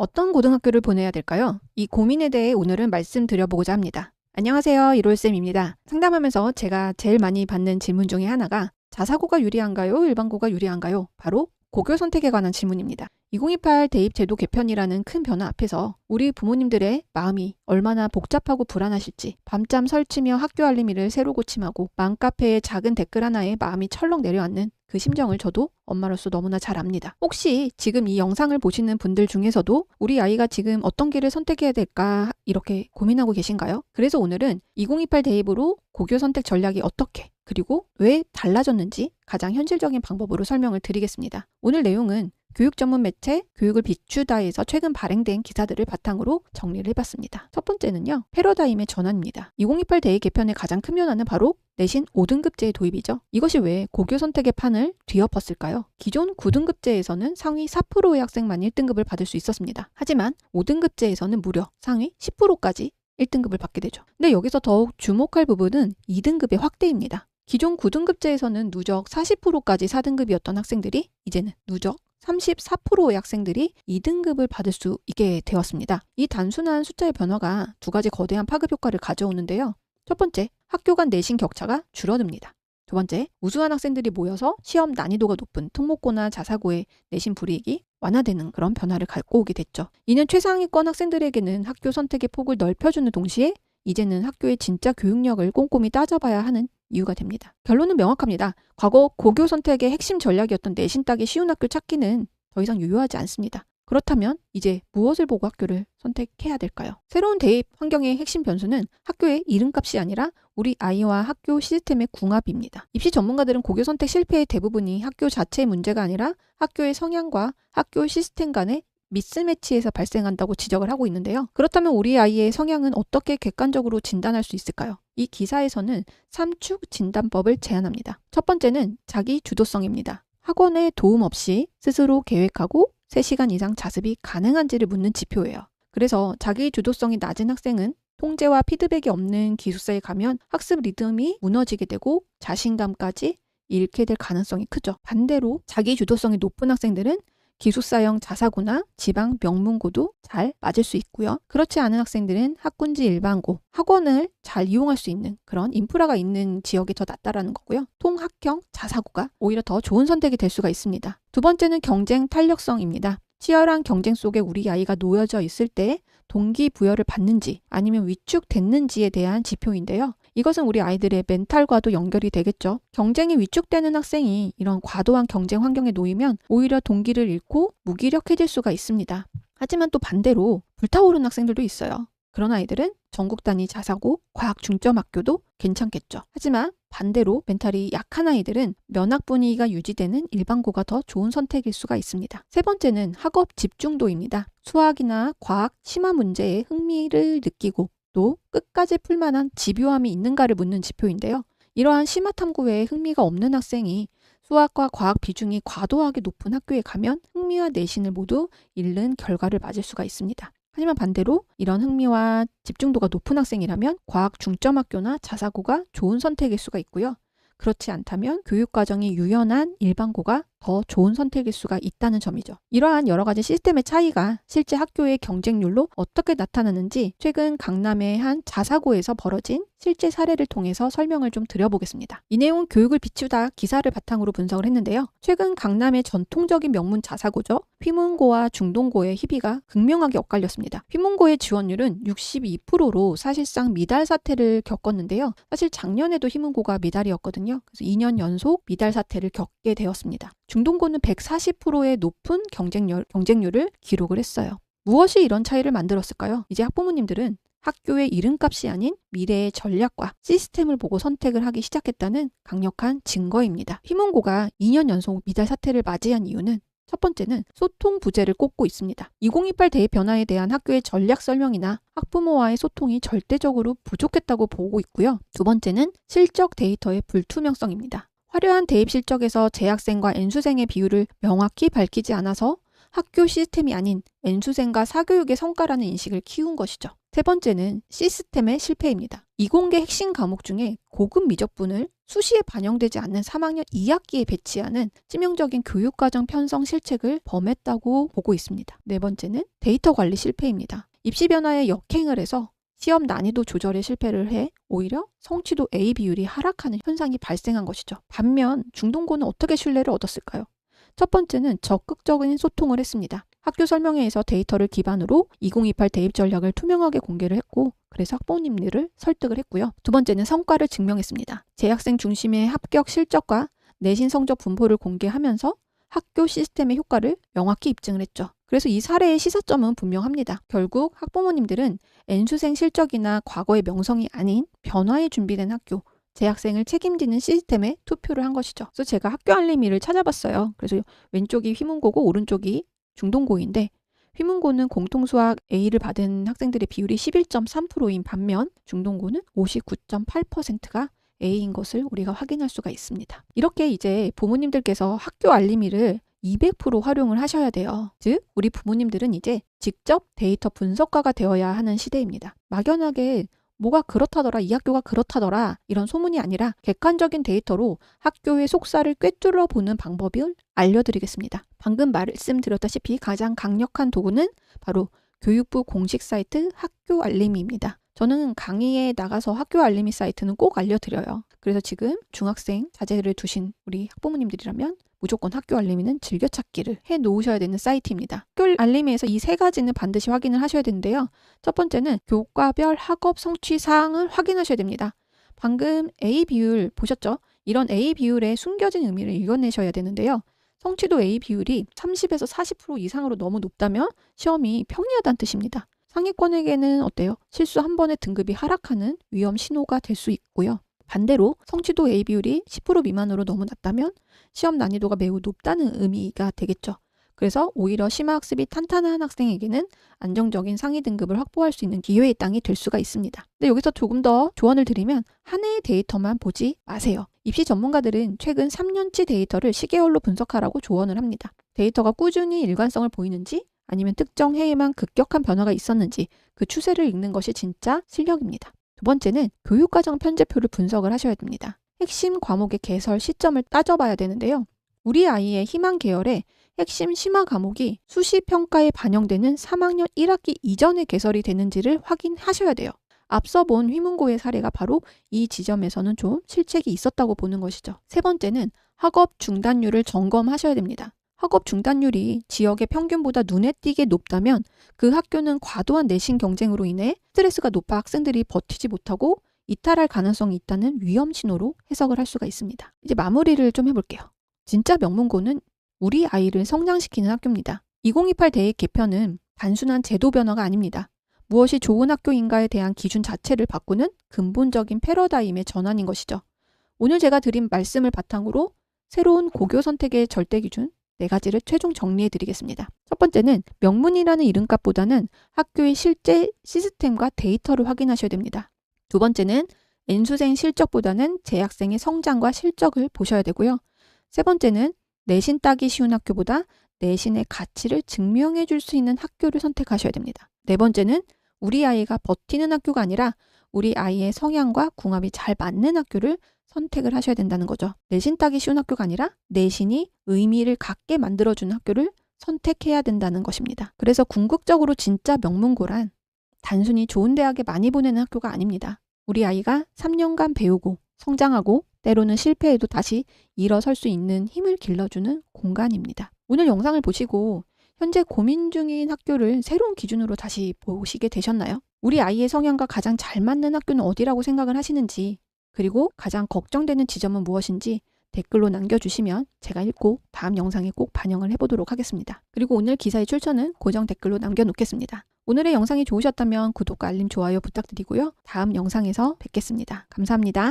어떤 고등학교를 보내야 될까요? 이 고민에 대해 오늘은 말씀드려보고자 합니다. 안녕하세요. 이롤쌤입니다. 상담하면서 제가 제일 많이 받는 질문 중에 하나가 자사고가 유리한가요? 일반고가 유리한가요? 바로 고교 선택에 관한 질문입니다. 2028 대입제도 개편이라는 큰 변화 앞에서 우리 부모님들의 마음이 얼마나 복잡하고 불안하실지 밤잠 설치며 학교 알림이를 새로 고침하고 맘카페의 작은 댓글 하나에 마음이 철렁 내려앉는 그 심정을 저도 엄마로서 너무나 잘 압니다. 혹시 지금 이 영상을 보시는 분들 중에서도 우리 아이가 지금 어떤 길을 선택해야 될까 이렇게 고민하고 계신가요? 그래서 오늘은 2028 대입으로 고교 선택 전략이 어떻게 그리고 왜 달라졌는지 가장 현실적인 방법으로 설명을 드리겠습니다. 오늘 내용은 교육 전문 매체 교육을 비추다에서 최근 발행된 기사들을 바탕으로 정리를 해봤습니다. 첫 번째는요. 패러다임의 전환입니다. 2028 대입 개편의 가장 큰 변화는 바로 내신 5등급제의 도입이죠. 이것이 왜 고교 선택의 판을 뒤엎었을까요? 기존 9등급제에서는 상위 4%의 학생만 1등급을 받을 수 있었습니다. 하지만 5등급제에서는 무려 상위 10%까지 1등급을 받게 되죠. 근데 여기서 더욱 주목할 부분은 2등급의 확대입니다. 기존 9등급제에서는 누적 40%까지 4등급이었던 학생들이 이제는 누적 34%의 학생들이 2등급을 받을 수 있게 되었습니다. 이 단순한 숫자의 변화가 두 가지 거대한 파급 효과를 가져오는데요. 첫 번째, 학교 간 내신 격차가 줄어듭니다. 두 번째, 우수한 학생들이 모여서 시험 난이도가 높은 특목고나 자사고의 내신 불이익이 완화되는 그런 변화를 갖고 오게 됐죠. 이는 최상위권 학생들에게는 학교 선택의 폭을 넓혀주는 동시에 이제는 학교의 진짜 교육력을 꼼꼼히 따져봐야 하는 이유가 됩니다. 결론은 명확합니다. 과거 고교 선택의 핵심 전략이었던 내신 따기 쉬운 학교 찾기는 더 이상 유효하지 않습니다. 그렇다면 이제 무엇을 보고 학교를 선택해야 될까요? 새로운 대입 환경의 핵심 변수는 학교의 이름값이 아니라 우리 아이와 학교 시스템의 궁합입니다. 입시 전문가들은 고교 선택 실패의 대부분이 학교 자체의 문제가 아니라 학교의 성향과 학교 시스템 간의 미스매치에서 발생한다고 지적을 하고 있는데요. 그렇다면 우리 아이의 성향은 어떻게 객관적으로 진단할 수 있을까요? 이 기사에서는 3축 진단법을 제안합니다. 첫 번째는 자기 주도성입니다. 학원의 도움 없이 스스로 계획하고 3시간 이상 자습이 가능한지를 묻는 지표예요. 그래서 자기 주도성이 낮은 학생은 통제와 피드백이 없는 기숙사에 가면 학습 리듬이 무너지게 되고 자신감까지 잃게 될 가능성이 크죠. 반대로 자기 주도성이 높은 학생들은 기숙사형 자사고나 지방 명문고도 잘 맞을 수 있고요. 그렇지 않은 학생들은 학군지 일반고, 학원을 잘 이용할 수 있는 그런 인프라가 있는 지역이 더 낫다라는 거고요. 통학형 자사고가 오히려 더 좋은 선택이 될 수가 있습니다. 두 번째는 경쟁 탄력성입니다. 치열한 경쟁 속에 우리 아이가 놓여져 있을 때 동기부여를 받는지 아니면 위축됐는지에 대한 지표인데요. 이것은 우리 아이들의 멘탈과도 연결이 되겠죠. 경쟁이 위축되는 학생이 이런 과도한 경쟁 환경에 놓이면 오히려 동기를 잃고 무기력해질 수가 있습니다. 하지만 또 반대로 불타오르는 학생들도 있어요. 그런 아이들은 전국 단위 자사고, 과학 중점 학교도 괜찮겠죠. 하지만 반대로 멘탈이 약한 아이들은 면학 분위기가 유지되는 일반고가 더 좋은 선택일 수가 있습니다. 세 번째는 학업 집중도입니다. 수학이나 과학, 심화 문제에 흥미를 느끼고 또 끝까지 풀만한 집요함이 있는가를 묻는 지표인데요. 이러한 심화 탐구에 흥미가 없는 학생이 수학과 과학 비중이 과도하게 높은 학교에 가면 흥미와 내신을 모두 잃는 결과를 맞을 수가 있습니다. 하지만 반대로 이런 흥미와 집중도가 높은 학생이라면 과학 중점학교나 자사고가 좋은 선택일 수가 있고요. 그렇지 않다면 교육과정이 유연한 일반고가 더 좋은 선택일 수가 있다는 점이죠. 이러한 여러 가지 시스템의 차이가 실제 학교의 경쟁률로 어떻게 나타나는지 최근 강남의 한 자사고에서 벌어진 실제 사례를 통해서 설명을 좀 드려보겠습니다. 이 내용은 교육을 비추다 기사를 바탕으로 분석을 했는데요. 최근 강남의 전통적인 명문 자사고죠. 휘문고와 중동고의 희비가 극명하게 엇갈렸습니다. 휘문고의 지원율은 62%로 사실상 미달 사태를 겪었는데요. 사실 작년에도 휘문고가 미달이었거든요. 그래서 2년 연속 미달 사태를 겪게 되었습니다. 중동고는 140%의 높은 경쟁률을 기록을 했어요. 무엇이 이런 차이를 만들었을까요? 이제 학부모님들은 학교의 이름값이 아닌 미래의 전략과 시스템을 보고 선택을 하기 시작했다는 강력한 증거입니다. 휘문고가 2년 연속 미달 사태를 맞이한 이유는 첫 번째는 소통 부재를 꼽고 있습니다. 2028 대입 변화에 대한 학교의 전략 설명이나 학부모와의 소통이 절대적으로 부족했다고 보고 있고요. 두 번째는 실적 데이터의 불투명성입니다. 화려한 대입 실적에서 재학생과 N수생의 비율을 명확히 밝히지 않아서 학교 시스템이 아닌 N수생과 사교육의 성과라는 인식을 키운 것이죠. 세 번째는 시스템의 실패입니다. 이공계 핵심 과목 중에 고급 미적분을 수시에 반영되지 않는 3학년 2학기에 배치하는 치명적인 교육과정 편성 실책을 범했다고 보고 있습니다. 네 번째는 데이터 관리 실패입니다. 입시 변화에 역행을 해서 시험 난이도 조절에 실패를 해 오히려 성취도 A 비율이 하락하는 현상이 발생한 것이죠. 반면 중동고는 어떻게 신뢰를 얻었을까요? 첫 번째는 적극적인 소통을 했습니다. 학교 설명회에서 데이터를 기반으로 2028 대입 전략을 투명하게 공개를 했고, 그래서 학부모님들을 설득을 했고요. 두 번째는 성과를 증명했습니다. 재학생 중심의 합격 실적과 내신 성적 분포를 공개하면서 학교 시스템의 효과를 명확히 입증을 했죠. 그래서 이 사례의 시사점은 분명합니다. 결국 학부모님들은 N수생 실적이나 과거의 명성이 아닌 변화에 준비된 학교, 재학생을 책임지는 시스템에 투표를 한 것이죠. 그래서 제가 학교 알림이를 찾아봤어요. 그래서 왼쪽이 휘문고고 오른쪽이 중동고인데, 휘문고는 공통수학 A를 받은 학생들의 비율이 11.3%인 반면 중동고는 59.8%가 A인 것을 우리가 확인할 수가 있습니다. 이렇게 이제 부모님들께서 학교 알림이를 200% 활용을 하셔야 돼요. 즉, 우리 부모님들은 이제 직접 데이터 분석가가 되어야 하는 시대입니다. 막연하게 뭐가 그렇다더라, 이 학교가 그렇다더라 이런 소문이 아니라 객관적인 데이터로 학교의 속살을 꿰뚫어 보는 방법을 알려드리겠습니다. 방금 말씀드렸다시피 가장 강력한 도구는 바로 교육부 공식 사이트 학교 알림이입니다. 저는 강의에 나가서 학교 알림이 사이트는 꼭 알려드려요. 그래서 지금 중학생 자제를 두신 우리 학부모님들이라면 무조건 학교 알림이는 즐겨찾기를 해 놓으셔야 되는 사이트입니다. 학교 알림에서 이 세 가지는 반드시 확인을 하셔야 되는데요. 첫 번째는 교과별 학업 성취 사항을 확인하셔야 됩니다. 방금 A 비율 보셨죠? 이런 A 비율의 숨겨진 의미를 읽어내셔야 되는데요. 성취도 A 비율이 30에서 40% 이상으로 너무 높다면 시험이 평이하다는 뜻입니다. 상위권에게는 어때요? 실수 한 번에 등급이 하락하는 위험 신호가 될 수 있고요. 반대로 성취도 A 비율이 10% 미만으로 너무 낮다면 시험 난이도가 매우 높다는 의미가 되겠죠. 그래서 오히려 심화학습이 탄탄한 학생에게는 안정적인 상위 등급을 확보할 수 있는 기회의 땅이 될 수가 있습니다. 근데 여기서 조금 더 조언을 드리면 한 해의 데이터만 보지 마세요. 입시 전문가들은 최근 3년치 데이터를 시계열로 분석하라고 조언을 합니다. 데이터가 꾸준히 일관성을 보이는지 아니면 특정 해에만 급격한 변화가 있었는지 그 추세를 읽는 것이 진짜 실력입니다. 두 번째는 교육과정 편제표를 분석을 하셔야 됩니다. 핵심 과목의 개설 시점을 따져봐야 되는데요. 우리 아이의 희망 계열의 핵심 심화 과목이 수시 평가에 반영되는 3학년 1학기 이전에 개설이 되는지를 확인하셔야 돼요. 앞서 본 휘문고의 사례가 바로 이 지점에서는 좀 실책이 있었다고 보는 것이죠. 세 번째는 학업 중단율을 점검하셔야 됩니다. 학업 중단율이 지역의 평균보다 눈에 띄게 높다면 그 학교는 과도한 내신 경쟁으로 인해 스트레스가 높아 학생들이 버티지 못하고 이탈할 가능성이 있다는 위험 신호로 해석을 할 수가 있습니다. 이제 마무리를 좀 해볼게요. 진짜 명문고는 우리 아이를 성장시키는 학교입니다. 2028 대입 개편은 단순한 제도 변화가 아닙니다. 무엇이 좋은 학교인가에 대한 기준 자체를 바꾸는 근본적인 패러다임의 전환인 것이죠. 오늘 제가 드린 말씀을 바탕으로 새로운 고교 선택의 절대 기준 4가지를 최종 정리해 드리겠습니다. 첫 번째는 명문이라는 이름값보다는 학교의 실제 시스템과 데이터를 확인하셔야 됩니다. 두 번째는 N수생 실적보다는 재학생의 성장과 실적을 보셔야 되고요. 세 번째는 내신 따기 쉬운 학교보다 내신의 가치를 증명해 줄 수 있는 학교를 선택하셔야 됩니다. 네 번째는 우리 아이가 버티는 학교가 아니라 우리 아이의 성향과 궁합이 잘 맞는 학교를 선택을 하셔야 된다는 거죠. 내신 따기 쉬운 학교가 아니라 내신이 의미를 갖게 만들어주는 학교를 선택해야 된다는 것입니다. 그래서 궁극적으로 진짜 명문고란 단순히 좋은 대학에 많이 보내는 학교가 아닙니다. 우리 아이가 3년간 배우고 성장하고 때로는 실패해도 다시 일어설 수 있는 힘을 길러주는 공간입니다. 오늘 영상을 보시고 현재 고민 중인 학교를 새로운 기준으로 다시 보시게 되셨나요? 우리 아이의 성향과 가장 잘 맞는 학교는 어디라고 생각을 하시는지, 그리고 가장 걱정되는 지점은 무엇인지 댓글로 남겨주시면 제가 읽고 다음 영상에 꼭 반영을 해보도록 하겠습니다. 그리고 오늘 기사의 출처는 고정 댓글로 남겨놓겠습니다. 오늘의 영상이 좋으셨다면 구독과 알림, 좋아요 부탁드리고요. 다음 영상에서 뵙겠습니다. 감사합니다.